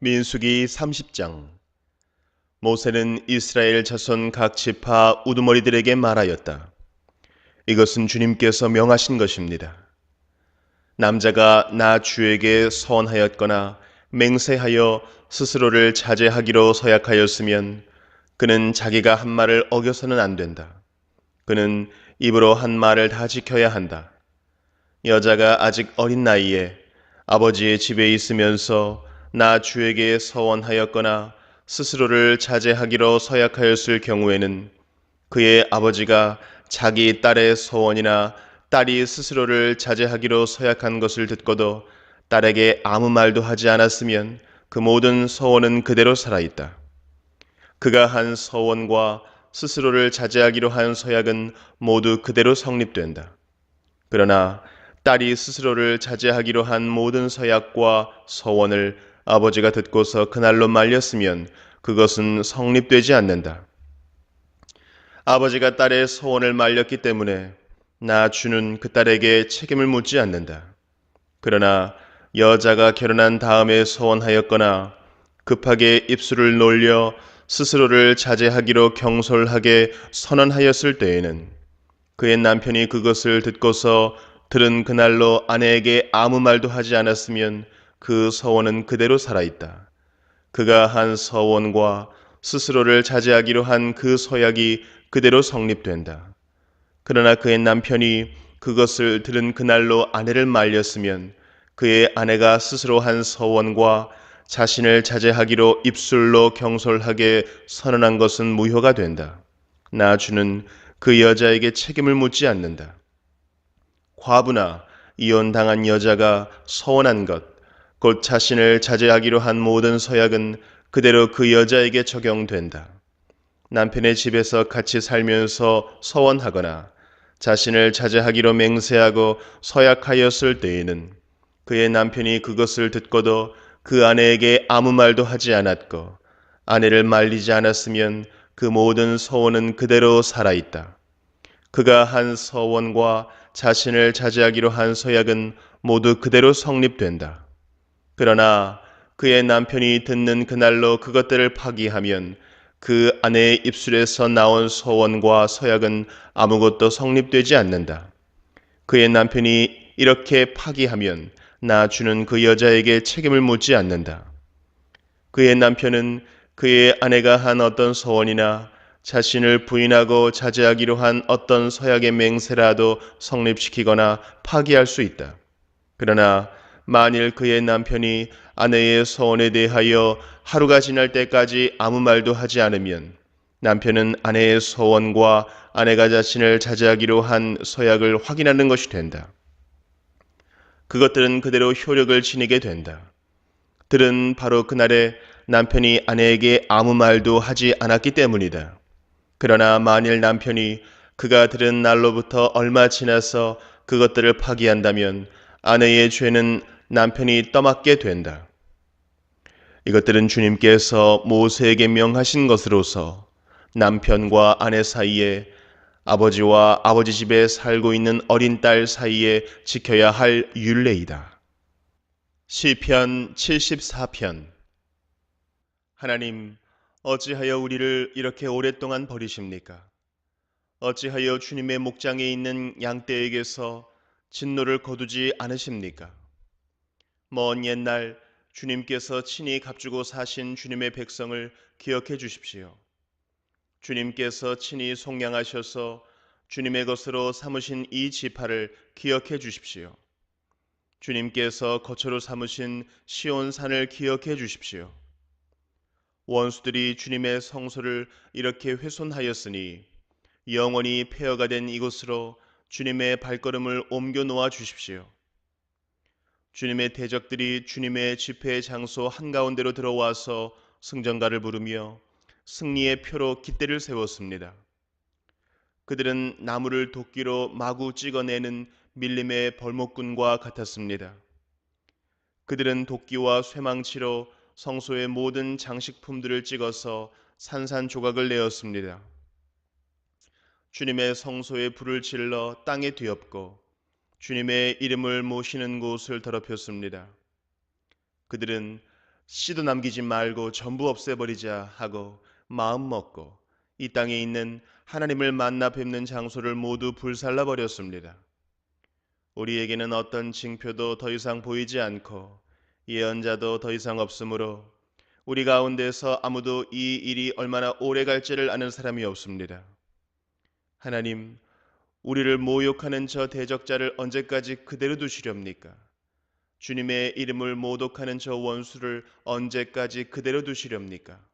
민수기 30장. 모세는 이스라엘 자손 각 지파 우두머리들에게 말하였다. 이것은 주님께서 명하신 것입니다. 남자가 나 주에게 서원하였거나 맹세하여 스스로를 자제하기로 서약하였으면 그는 자기가 한 말을 어겨서는 안 된다. 그는 입으로 한 말을 다 지켜야 한다. 여자가 아직 어린 나이에 아버지의 집에 있으면서 나 주에게 서원하였거나 스스로를 자제하기로 서약하였을 경우에는 그의 아버지가 자기 딸의 서원이나 딸이 스스로를 자제하기로 서약한 것을 듣고도 딸에게 아무 말도 하지 않았으면 그 모든 서원은 그대로 살아있다. 그가 한 서원과 스스로를 자제하기로 한 서약은 모두 그대로 성립된다. 그러나 딸이 스스로를 자제하기로 한 모든 서약과 서원을 아버지가 듣고서 그날로 말렸으면 그것은 성립되지 않는다. 아버지가 딸의 서원을 말렸기 때문에 나 주는 그 딸에게 책임을 묻지 않는다. 그러나 여자가 결혼한 다음에 서원하였거나 급하게 입술을 놀려 스스로를 자제하기로 경솔하게 선언하였을 때에는 그의 남편이 그것을 듣고서 들은 그날로 아내에게 아무 말도 하지 않았으면 그 서원은 그대로 살아있다. 그가 한 서원과 스스로를 자제하기로 한 그 서약이 그대로 성립된다. 그러나 그의 남편이 그것을 들은 그날로 아내를 말렸으면 그의 아내가 스스로 한 서원과 자신을 자제하기로 입술로 경솔하게 선언한 것은 무효가 된다. 나주는 그 여자에게 책임을 묻지 않는다. 과부나 이혼당한 여자가 서원한 것, 곧 자신을 자제하기로 한 모든 서약은 그대로 그 여자에게 적용된다. 남편의 집에서 같이 살면서 서원하거나 자신을 자제하기로 맹세하고 서약하였을 때에는 그의 남편이 그것을 듣고도 그 아내에게 아무 말도 하지 않았고 아내를 말리지 않았으면 그 모든 서원은 그대로 살아있다. 그가 한 서원과 자신을 자제하기로 한 서약은 모두 그대로 성립된다. 그러나 그의 남편이 듣는 그날로 그것들을 파기하면 그 아내의 입술에서 나온 서원과 서약은 아무것도 성립되지 않는다. 그의 남편이 이렇게 파기하면 나 주는 그 여자에게 책임을 묻지 않는다. 그의 남편은 그의 아내가 한 어떤 서원이나 자신을 부인하고 자제하기로 한 어떤 서약의 맹세라도 성립시키거나 파기할 수 있다. 그러나 만일 그의 남편이 아내의 서원에 대하여 하루가 지날 때까지 아무 말도 하지 않으면 남편은 아내의 서원과 아내가 자신을 자제하기로 한 서약을 확인하는 것이 된다. 그것들은 그대로 효력을 지니게 된다. 들은 바로 그날에 남편이 아내에게 아무 말도 하지 않았기 때문이다. 그러나 만일 남편이 그가 들은 날로부터 얼마 지나서 그것들을 파기한다면 아내의 죄는 남편이 떠맡게 된다. 이것들은 주님께서 모세에게 명하신 것으로서 남편과 아내 사이에 아버지와 아버지 집에 살고 있는 어린 딸 사이에 지켜야 할 율례이다. 시편 74편. 하나님, 어찌하여 우리를 이렇게 오랫동안 버리십니까? 어찌하여 주님의 목장에 있는 양떼에게서 진노를 거두지 않으십니까? 먼 옛날 주님께서 친히 값주고 사신 주님의 백성을 기억해 주십시오. 주님께서 친히 속량하셔서 주님의 것으로 삼으신 이 지파를 기억해 주십시오. 주님께서 거처로 삼으신 시온산을 기억해 주십시오. 원수들이 주님의 성소를 이렇게 훼손하였으니 영원히 폐허가 된 이곳으로 주님의 발걸음을 옮겨 놓아 주십시오. 주님의 대적들이 주님의 집회 장소 한가운데로 들어와서 승전가를 부르며 승리의 표로 깃대를 세웠습니다. 그들은 나무를 도끼로 마구 찍어내는 밀림의 벌목꾼과 같았습니다. 그들은 도끼와 쇠망치로 성소의 모든 장식품들을 찍어서 산산조각을 내었습니다. 주님의 성소에 불을 질러 땅에 뒤엎고 주님의 이름을 모시는 곳을 더럽혔습니다. 그들은 씨도 남기지 말고 전부 없애버리자 하고 마음 먹고 이 땅에 있는 하나님을 만나 뵙는 장소를 모두 불살라 버렸습니다. 우리에게는 어떤 징표도 더 이상 보이지 않고 예언자도 더 이상 없으므로 우리 가운데서 아무도 이 일이 얼마나 오래 갈지를 아는 사람이 없습니다. 하나님, 우리를 모욕하는 저 대적자를 언제까지 그대로 두시렵니까? 주님의 이름을 모독하는 저 원수를 언제까지 그대로 두시렵니까?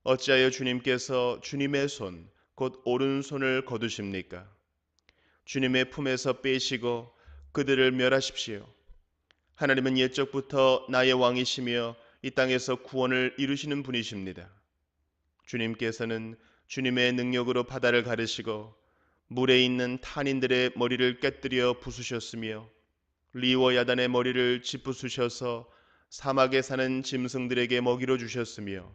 어찌하여 주님께서 주님의 손, 곧 오른손을 거두십니까? 주님의 품에서 빼시고 그들을 멸하십시오. 하나님은 옛적부터 나의 왕이시며 이 땅에서 구원을 이루시는 분이십니다. 주님께서는 주님의 능력으로 바다를 가르시고 물에 있는 탄인들의 머리를 깨뜨려 부수셨으며 리워 야단의 머리를 짚부수셔서 사막에 사는 짐승들에게 먹이로 주셨으며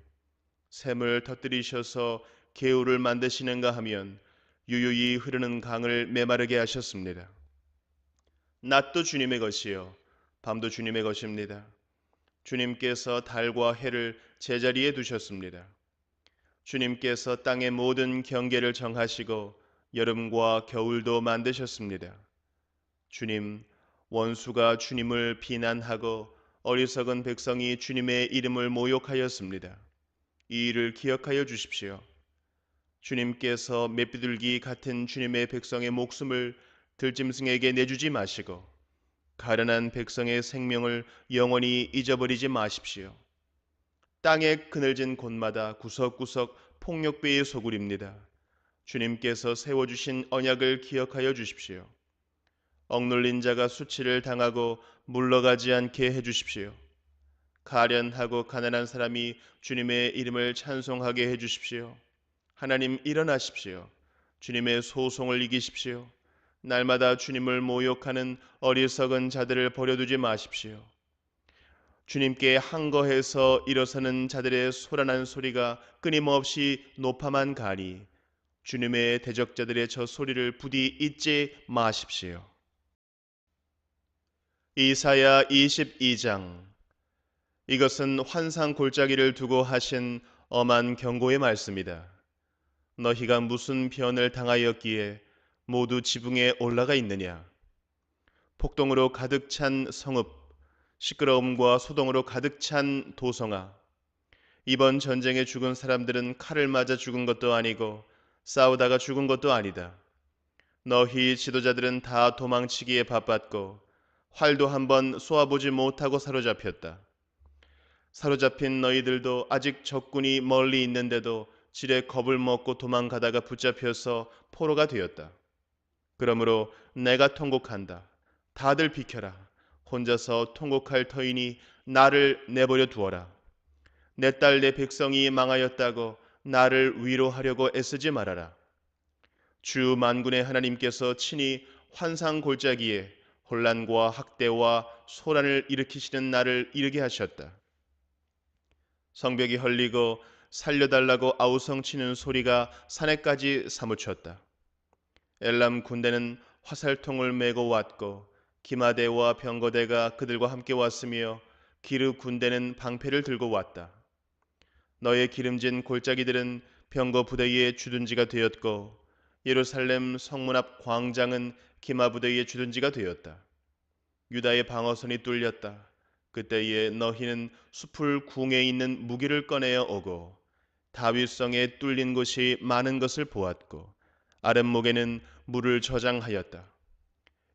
샘을 터뜨리셔서 개울을 만드시는가 하면 유유히 흐르는 강을 메마르게 하셨습니다. 낮도 주님의 것이요 밤도 주님의 것입니다. 주님께서 달과 해를 제자리에 두셨습니다. 주님께서 땅의 모든 경계를 정하시고 여름과 겨울도 만드셨습니다. 주님, 원수가 주님을 비난하고 어리석은 백성이 주님의 이름을 모욕하였습니다. 이 일을 기억하여 주십시오. 주님께서 맷비둘기 같은 주님의 백성의 목숨을 들짐승에게 내주지 마시고 가련한 백성의 생명을 영원히 잊어버리지 마십시오. 땅의 그늘진 곳마다 구석구석 폭력배의 소굴입니다. 주님께서 세워주신 언약을 기억하여 주십시오. 억눌린 자가 수치를 당하고 물러가지 않게 해주십시오. 가련하고 가난한 사람이 주님의 이름을 찬송하게 해주십시오. 하나님 일어나십시오. 주님의 소송을 이기십시오. 날마다 주님을 모욕하는 어리석은 자들을 버려두지 마십시오. 주님께 항거해서 일어서는 자들의 소란한 소리가 끊임없이 높아만 가니 주님의 대적자들의 저 소리를 부디 잊지 마십시오. 이사야 22장. 이것은 환상 골짜기를 두고 하신 엄한 경고의 말씀이다. 너희가 무슨 변을 당하였기에 모두 지붕에 올라가 있느냐? 폭동으로 가득 찬 성읍, 시끄러움과 소동으로 가득 찬 도성아. 이번 전쟁에 죽은 사람들은 칼을 맞아 죽은 것도 아니고 싸우다가 죽은 것도 아니다. 너희 지도자들은 다 도망치기에 바빴고 활도 한번 쏘아보지 못하고 사로잡혔다. 사로잡힌 너희들도 아직 적군이 멀리 있는데도 지레 겁을 먹고 도망가다가 붙잡혀서 포로가 되었다. 그러므로 내가 통곡한다. 다들 비켜라. 혼자서 통곡할 터이니 나를 내버려 두어라. 내 딸 내 백성이 망하였다고 나를 위로하려고 애쓰지 말아라. 주 만군의 하나님께서 친히 환상 골짜기에 혼란과 학대와 소란을 일으키시는 날을 이르게 하셨다. 성벽이 헐리고 살려달라고 아우성치는 소리가 산에까지 사무쳤다. 엘람 군대는 화살통을 메고 왔고 기마대와 병거대가 그들과 함께 왔으며 기르 군대는 방패를 들고 왔다. 너의 기름진 골짜기들은 병거 부대의 주둔지가 되었고 예루살렘 성문 앞 광장은 기마 부대의 주둔지가 되었다. 유다의 방어선이 뚫렸다. 그때에 너희는 숲을 궁에 있는 무기를 꺼내어 오고 다윗성에 뚫린 곳이 많은 것을 보았고 아랫목에는 물을 저장하였다.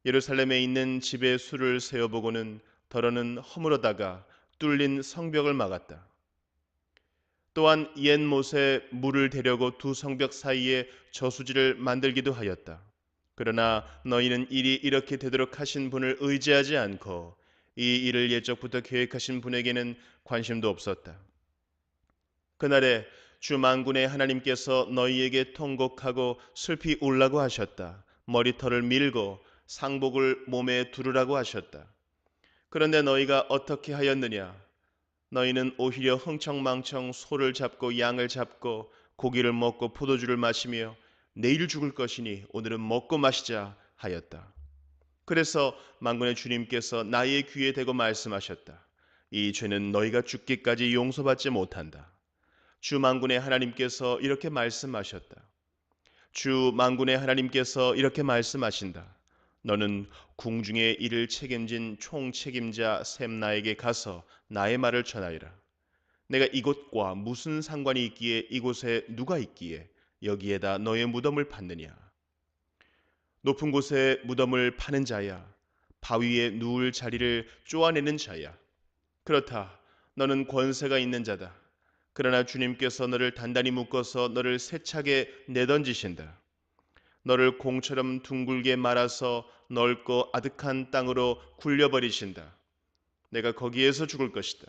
예루살렘에 있는 집의 수를 세어보고는 더러는 허물어다가 뚫린 성벽을 막았다. 또한 옛못에 물을 대려고 두 성벽 사이에 저수지를 만들기도 하였다. 그러나 너희는 일이 이렇게 되도록 하신 분을 의지하지 않고 이 일을 옛적부터 계획하신 분에게는 관심도 없었다. 그날에 주 만군의 하나님께서 너희에게 통곡하고 슬피 울라고 하셨다. 머리털을 밀고 상복을 몸에 두르라고 하셨다. 그런데 너희가 어떻게 하였느냐? 너희는 오히려 흥청망청 소를 잡고 양을 잡고 고기를 먹고 포도주를 마시며 내일 죽을 것이니 오늘은 먹고 마시자 하였다. 그래서 만군의 주님께서 나의 귀에 대고 말씀하셨다. 이 죄는 너희가 죽기까지 용서받지 못한다. 주 만군의 하나님께서 이렇게 말씀하셨다. 주 만군의 하나님께서 이렇게 말씀하신다. 너는 궁중의 일을 책임진 총책임자 셈나에게 가서 나의 말을 전하여라. 내가 이곳과 무슨 상관이 있기에 이곳에 누가 있기에 여기에다 너의 무덤을 팠느냐. 높은 곳에 무덤을 파는 자야. 바위에 누울 자리를 쪼아내는 자야. 그렇다. 너는 권세가 있는 자다. 그러나 주님께서 너를 단단히 묶어서 너를 세차게 내던지신다. 너를 공처럼 둥글게 말아서 넓고 아득한 땅으로 굴려버리신다. 내가 거기에서 죽을 것이다.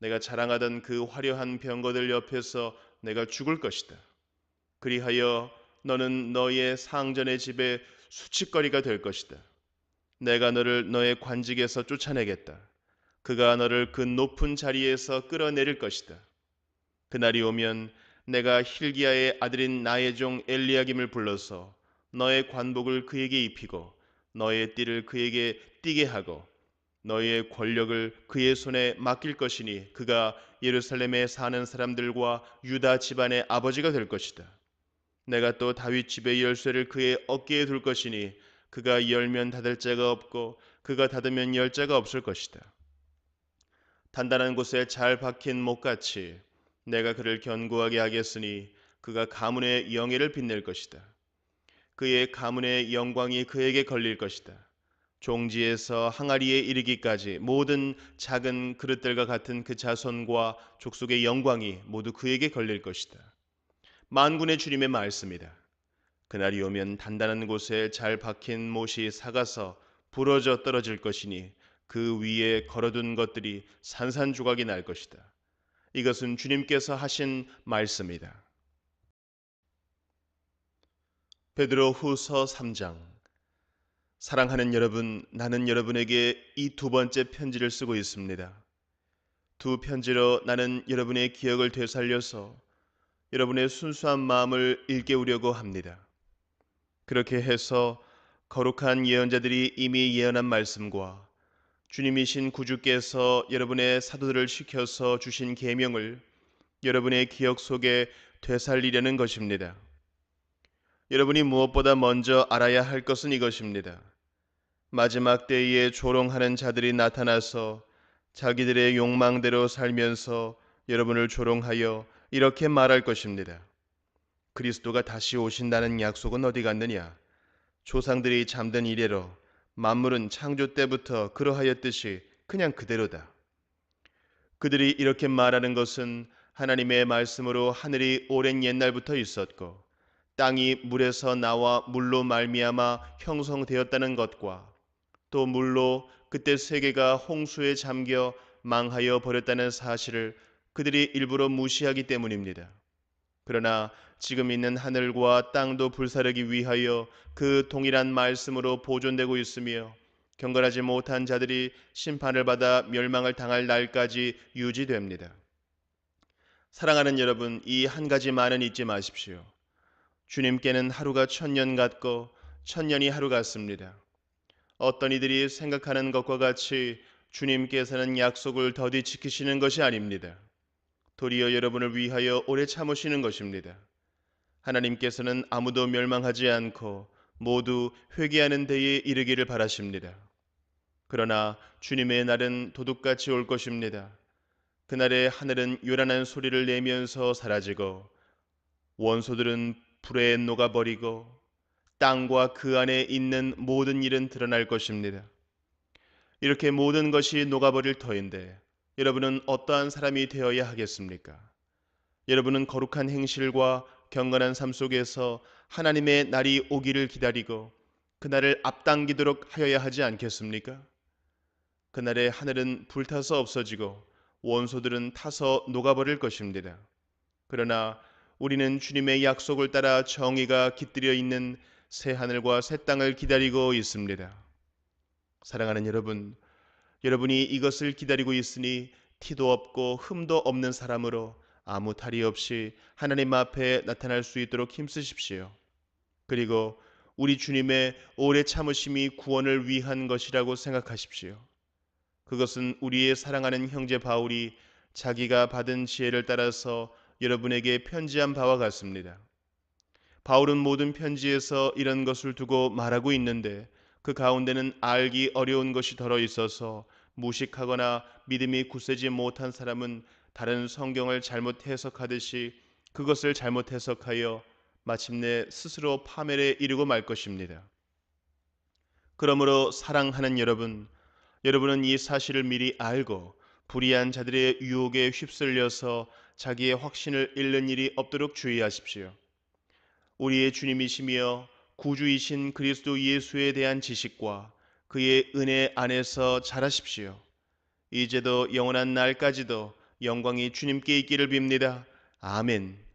내가 자랑하던 그 화려한 병거들 옆에서 내가 죽을 것이다. 그리하여 너는 너의 상전의 집에 수치거리가 될 것이다. 내가 너를 너의 관직에서 쫓아내겠다. 그가 너를 그 높은 자리에서 끌어내릴 것이다. 그날이 오면 내가 힐기야의 아들인 나의 종 엘리야김을 불러서 너의 관복을 그에게 입히고 너의 띠를 그에게 띠게 하고 너의 권력을 그의 손에 맡길 것이니 그가 예루살렘에 사는 사람들과 유다 집안의 아버지가 될 것이다. 내가 또 다윗 집의 열쇠를 그의 어깨에 둘 것이니 그가 열면 닫을 자가 없고 그가 닫으면 열 자가 없을 것이다. 단단한 곳에 잘 박힌 목같이 내가 그를 견고하게 하겠으니 그가 가문의 영예를 빛낼 것이다. 그의 가문의 영광이 그에게 걸릴 것이다. 종지에서 항아리에 이르기까지 모든 작은 그릇들과 같은 그 자손과 족속의 영광이 모두 그에게 걸릴 것이다. 만군의 주님의 말씀이다. 그날이 오면 단단한 곳에 잘 박힌 못이 삭아서 부러져 떨어질 것이니 그 위에 걸어둔 것들이 산산조각이 날 것이다. 이것은 주님께서 하신 말씀이다. 베드로 후서 3장. 사랑하는 여러분, 나는 여러분에게 이 두 번째 편지를 쓰고 있습니다. 두 편지로 나는 여러분의 기억을 되살려서 여러분의 순수한 마음을 일깨우려고 합니다. 그렇게 해서 거룩한 예언자들이 이미 예언한 말씀과 주님이신 구주께서 여러분의 사도들을 시켜서 주신 계명을 여러분의 기억 속에 되살리려는 것입니다. 여러분이 무엇보다 먼저 알아야 할 것은 이것입니다. 마지막 때에 조롱하는 자들이 나타나서 자기들의 욕망대로 살면서 여러분을 조롱하여 이렇게 말할 것입니다. 그리스도가 다시 오신다는 약속은 어디 갔느냐? 조상들이 잠든 이래로 만물은 창조 때부터 그러하였듯이 그냥 그대로다. 그들이 이렇게 말하는 것은 하나님의 말씀으로 하늘이 오랜 옛날부터 있었고 땅이 물에서 나와 물로 말미암아 형성되었다는 것과 또 물로 그때 세계가 홍수에 잠겨 망하여 버렸다는 사실을 그들이 일부러 무시하기 때문입니다. 그러나 지금 있는 하늘과 땅도 불사르기 위하여 그 동일한 말씀으로 보존되고 있으며 경건하지 못한 자들이 심판을 받아 멸망을 당할 날까지 유지됩니다. 사랑하는 여러분, 이 한 가지만은 잊지 마십시오. 주님께는 하루가 천년 같고 천년이 하루 같습니다. 어떤 이들이 생각하는 것과 같이 주님께서는 약속을 더디 지키시는 것이 아닙니다. 도리어 여러분을 위하여 오래 참으시는 것입니다. 하나님께서는 아무도 멸망하지 않고 모두 회개하는 데에 이르기를 바라십니다. 그러나 주님의 날은 도둑같이 올 것입니다. 그날에 하늘은 요란한 소리를 내면서 사라지고 원소들은 불에 녹아버리고 땅과 그 안에 있는 모든 일은 드러날 것입니다. 이렇게 모든 것이 녹아버릴 터인데 여러분은 어떠한 사람이 되어야 하겠습니까? 여러분은 거룩한 행실과 경건한 삶 속에서 하나님의 날이 오기를 기다리고 그날을 앞당기도록 하여야 하지 않겠습니까? 그날에 하늘은 불타서 없어지고 원소들은 타서 녹아버릴 것입니다. 그러나 우리는 주님의 약속을 따라 정의가 깃들여 있는 새 하늘과 새 땅을 기다리고 있습니다. 사랑하는 여러분, 여러분이 이것을 기다리고 있으니 티도 없고 흠도 없는 사람으로 아무 탈이 없이 하나님 앞에 나타날 수 있도록 힘쓰십시오. 그리고 우리 주님의 오래 참으심이 구원을 위한 것이라고 생각하십시오. 그것은 우리의 사랑하는 형제 바울이 자기가 받은 지혜를 따라서 여러분에게 편지한 바와 같습니다. 바울은 모든 편지에서 이런 것을 두고 말하고 있는데 그 가운데는 알기 어려운 것이 들어 있어서 무식하거나 믿음이 굳세지 못한 사람은 다른 성경을 잘못 해석하듯이 그것을 잘못 해석하여 마침내 스스로 파멸에 이르고 말 것입니다. 그러므로 사랑하는 여러분, 여러분은 이 사실을 미리 알고 불의한 자들의 유혹에 휩쓸려서 자기의 확신을 잃는 일이 없도록 주의하십시오. 우리의 주님이시며 구주이신 그리스도 예수에 대한 지식과 그의 은혜 안에서 자라십시오. 이제도 영원한 날까지도 영광이 주님께 있기를 빕니다. 아멘.